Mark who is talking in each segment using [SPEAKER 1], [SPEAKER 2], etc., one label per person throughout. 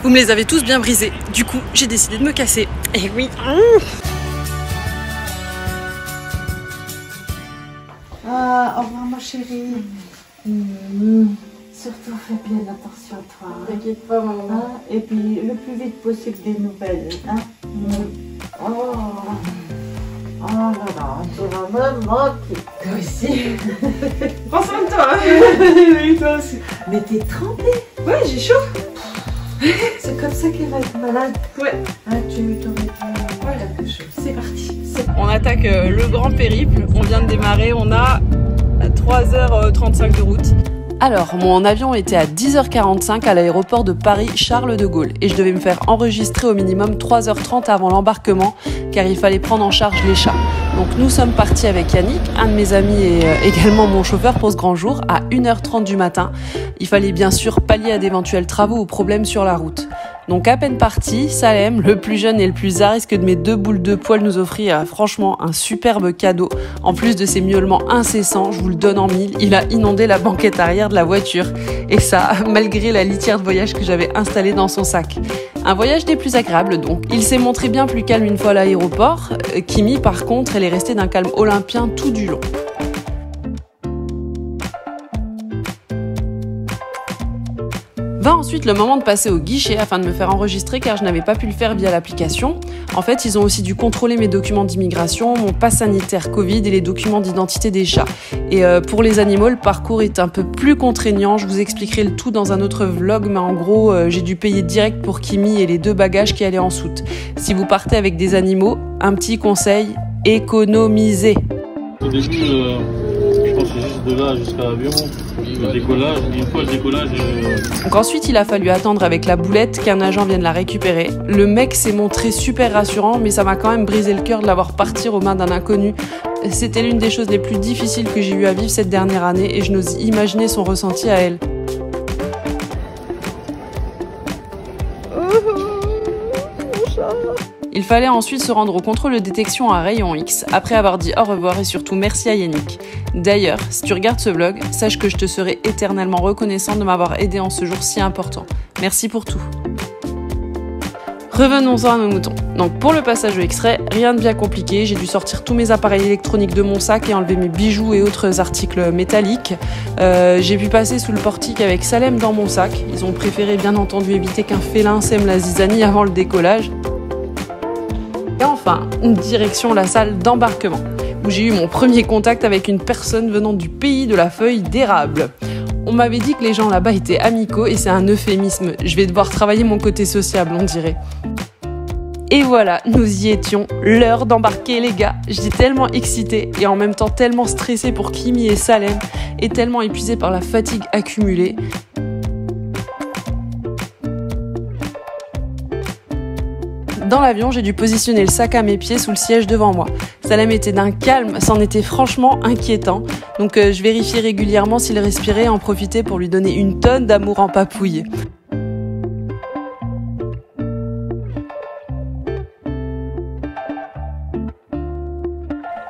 [SPEAKER 1] Vous me les avez tous bien brisés. Du coup, j'ai décidé de me casser. Et oui.
[SPEAKER 2] Au revoir ma chérie. Surtout fais bien attention à toi.
[SPEAKER 1] T'inquiète pas, maman.
[SPEAKER 2] Et puis le plus vite possible des nouvelles. Oh là là, tu vas me manquer.
[SPEAKER 1] Toi aussi. Prends soin de toi.
[SPEAKER 2] Oui, toi aussi. Mais t'es trempée.
[SPEAKER 1] Ouais, j'ai chaud.
[SPEAKER 2] C'est comme ça qu'elle va être malade.
[SPEAKER 1] Ouais.
[SPEAKER 2] Tu t'aurais dit quelque chose.
[SPEAKER 1] C'est parti. On attaque le grand périple. On vient de démarrer. On a 3h35 de route. Alors, mon avion était à 10h45 à l'aéroport de Paris Charles de Gaulle et je devais me faire enregistrer au minimum 3h30 avant l'embarquement car il fallait prendre en charge les chats. Donc nous sommes partis avec Yannick, un de mes amis et également mon chauffeur pour ce grand jour à 1h30 du matin. Il fallait bien sûr pallier à d'éventuels travaux ou problèmes sur la route. Donc à peine parti, Salem, le plus jeune et le plus à risque de mes 2 boules de poil, nous offrit franchement un superbe cadeau. En plus de ses miaulements incessants, je vous le donne en mille, il a inondé la banquette arrière de la voiture. Et ça, malgré la litière de voyage que j'avais installée dans son sac. Un voyage des plus agréables donc. Il s'est montré bien plus calme une fois à l'aéroport. Kimi par contre, elle est restée d'un calme olympien tout du long. Va ensuite le moment de passer au guichet afin de me faire enregistrer car je n'avais pas pu le faire via l'application. En fait, ils ont aussi dû contrôler mes documents d'immigration, mon pass sanitaire Covid et les documents d'identité des chats. Et pour les animaux, le parcours est un peu plus contraignant. Je vous expliquerai le tout dans un autre vlog, mais en gros, j'ai dû payer direct pour Kimi et les 2 bagages qui allaient en soute. Si vous partez avec des animaux, un petit conseil, économisez.
[SPEAKER 3] Au début, je pense que c'est juste de là jusqu'à l'avion, le décollage, une fois le décollage...
[SPEAKER 1] Donc ensuite, il a fallu attendre avec la boulette qu'un agent vienne la récupérer. Le mec s'est montré super rassurant, mais ça m'a quand même brisé le cœur de la voir partir aux mains d'un inconnu. C'était l'une des choses les plus difficiles que j'ai eu à vivre cette dernière année et je n'ose imaginer son ressenti à elle. Il fallait ensuite se rendre au contrôle de détection à Rayon X, après avoir dit au revoir et surtout merci à Yannick. D'ailleurs, si tu regardes ce vlog, sache que je te serai éternellement reconnaissant de m'avoir aidé en ce jour si important. Merci pour tout. Revenons-en à nos moutons. Donc pour le passage au X-ray, rien de bien compliqué, j'ai dû sortir tous mes appareils électroniques de mon sac et enlever mes bijoux et autres articles métalliques. J'ai pu passer sous le portique avec Salem dans mon sac. Ils ont préféré bien entendu éviter qu'un félin sème la zizanie avant le décollage. Et enfin, direction la salle d'embarquement, où j'ai eu mon premier contact avec une personne venant du pays de la feuille d'érable. On m'avait dit que les gens là-bas étaient amicaux et c'est un euphémisme. Je vais devoir travailler mon côté sociable, on dirait. Et voilà, nous y étions. L'heure d'embarquer les gars. J'étais tellement excitée et en même temps tellement stressée pour Kimi et Salem et tellement épuisée par la fatigue accumulée. Dans l'avion, j'ai dû positionner le sac à mes pieds sous le siège devant moi. Salem était d'un calme, c'en était franchement inquiétant. Donc je vérifiais régulièrement s'il respirait et en profitais pour lui donner une tonne d'amour en papouille.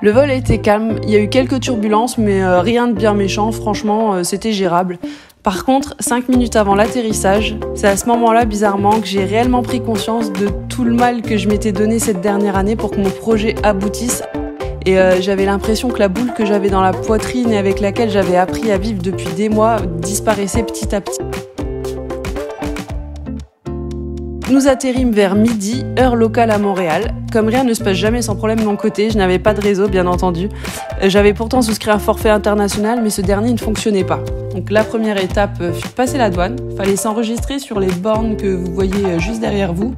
[SPEAKER 1] Le vol a été calme, il y a eu quelques turbulences, mais rien de bien méchant, franchement, c'était gérable. Par contre, 5 minutes avant l'atterrissage, c'est à ce moment-là, bizarrement, que j'ai réellement pris conscience de tout le mal que je m'étais donné cette dernière année pour que mon projet aboutisse. Et j'avais l'impression que la boule que j'avais dans la poitrine et avec laquelle j'avais appris à vivre depuis des mois disparaissait petit à petit. Nous atterrîmes vers midi, heure locale à Montréal. Comme rien ne se passe jamais sans problème de mon côté, je n'avais pas de réseau, bien entendu. J'avais pourtant souscrit un forfait international, mais ce dernier ne fonctionnait pas. Donc la première étape fut de passer la douane. Fallait s'enregistrer sur les bornes que vous voyez juste derrière vous.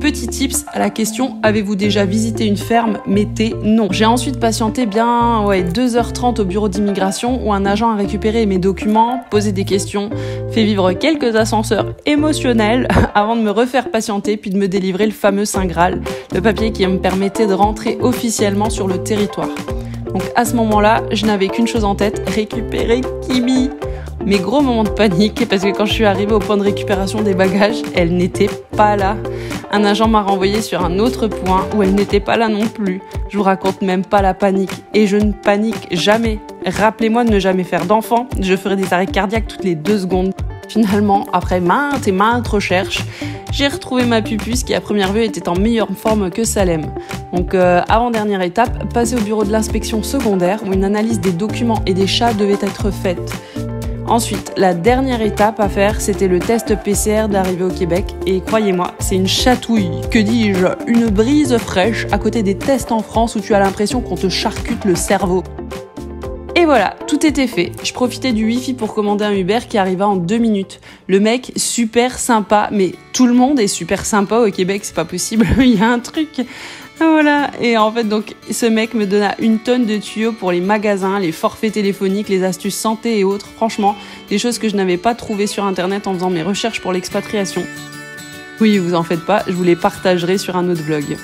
[SPEAKER 1] Petit tips à la question « Avez-vous déjà visité une ferme ?» Mettez non. J'ai ensuite patienté bien 2h30 au bureau d'immigration où un agent a récupéré mes documents, posé des questions, fait vivre quelques ascenseurs émotionnels avant de me refaire patienter puis de me délivrer le fameux Saint Graal, le papier qui me permettait de rentrer officiellement sur le territoire. Donc à ce moment-là, je n'avais qu'une chose en tête, récupérer Kimi. Mes gros moments de panique, parce que quand je suis arrivée au point de récupération des bagages, elle n'était pas là. Un agent m'a renvoyée sur un autre point où elle n'était pas là non plus. Je vous raconte même pas la panique. Et je ne panique jamais. Rappelez-moi de ne jamais faire d'enfant. Je ferai des arrêts cardiaques toutes les 2 secondes. Finalement, après maintes et maintes recherches, j'ai retrouvé ma pupus qui à première vue était en meilleure forme que Salem. Donc avant-dernière étape, passer au bureau de l'inspection secondaire où une analyse des documents et des chats devait être faite. Ensuite, la dernière étape à faire, c'était le test PCR d'arrivée au Québec. Et croyez-moi, c'est une chatouille, que dis-je, une brise fraîche à côté des tests en France où tu as l'impression qu'on te charcute le cerveau. Et voilà, tout était fait. Je profitais du Wi-Fi pour commander un Uber qui arriva en 2 minutes. Le mec, super sympa, mais tout le monde est super sympa au Québec, c'est pas possible, il y a un truc. Voilà, et en fait donc ce mec me donna une tonne de tuyaux pour les magasins, les forfaits téléphoniques, les astuces santé et autres. Franchement, des choses que je n'avais pas trouvées sur internet en faisant mes recherches pour l'expatriation. Oui, vous en faites pas, je vous les partagerai sur un autre vlog.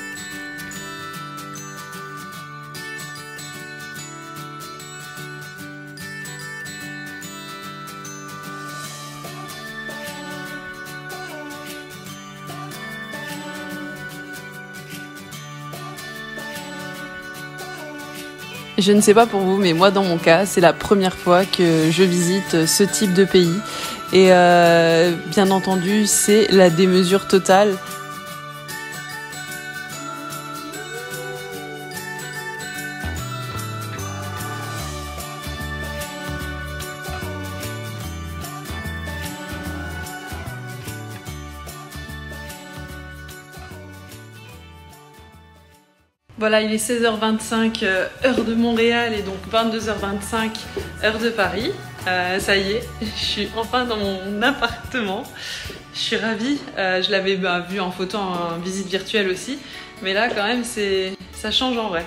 [SPEAKER 1] Je ne sais pas pour vous, mais moi dans mon cas, c'est la première fois que je visite ce type de pays. Et bien entendu, c'est la démesure totale. Voilà, il est 16h25 heure de Montréal et donc 22h25 heure de Paris. Ça y est, je suis enfin dans mon appartement. Je suis ravie. Je l'avais vu en photo en visite virtuelle aussi. Mais là, quand même, ça change en vrai.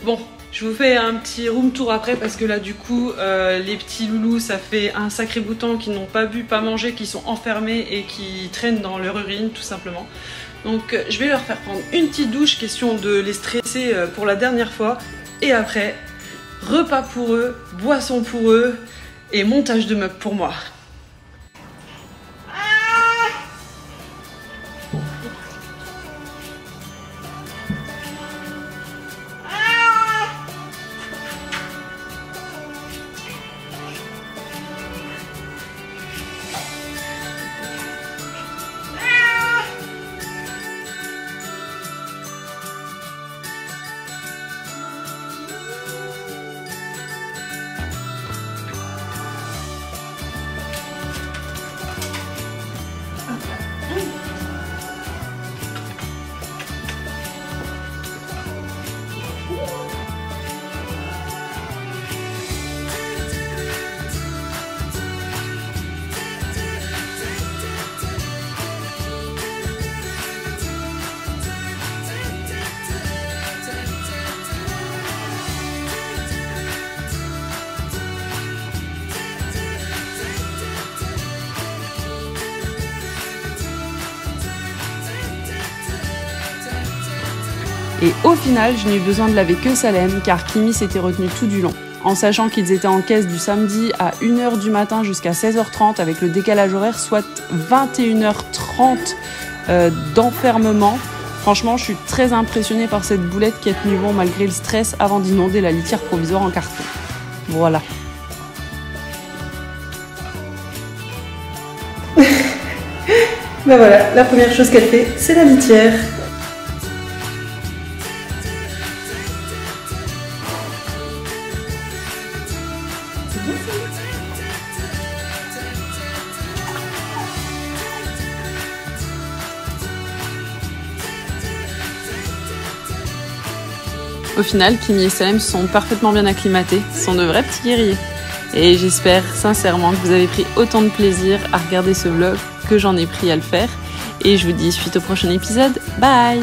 [SPEAKER 1] Bon, je vous fais un petit room tour après parce que là, du coup, les petits loulous, ça fait un sacré bout de temps qu'ils n'ont pas bu, pas mangé, qui sont enfermés et qui traînent dans leur urine, tout simplement. Donc je vais leur faire prendre une petite douche, question de les stresser pour la dernière fois. Et après, repas pour eux, boisson pour eux et montage de meubles pour moi. Et au final, je n'ai eu besoin de laver que Salem car Kimi s'était retenu tout du long. En sachant qu'ils étaient en caisse du samedi à 1h du matin jusqu'à 16h30 avec le décalage horaire, soit 21h30 d'enfermement. Franchement, je suis très impressionnée par cette boulette qui a tenu bon malgré le stress avant d'inonder la litière provisoire en carton. Voilà. Ben voilà, la première chose qu'elle fait, c'est la litière. Au final, Kimi et Salem sont parfaitement bien acclimatés, ce sont de vrais petits guerriers. Et j'espère sincèrement que vous avez pris autant de plaisir à regarder ce vlog que j'en ai pris à le faire. Et je vous dis suite au prochain épisode. Bye!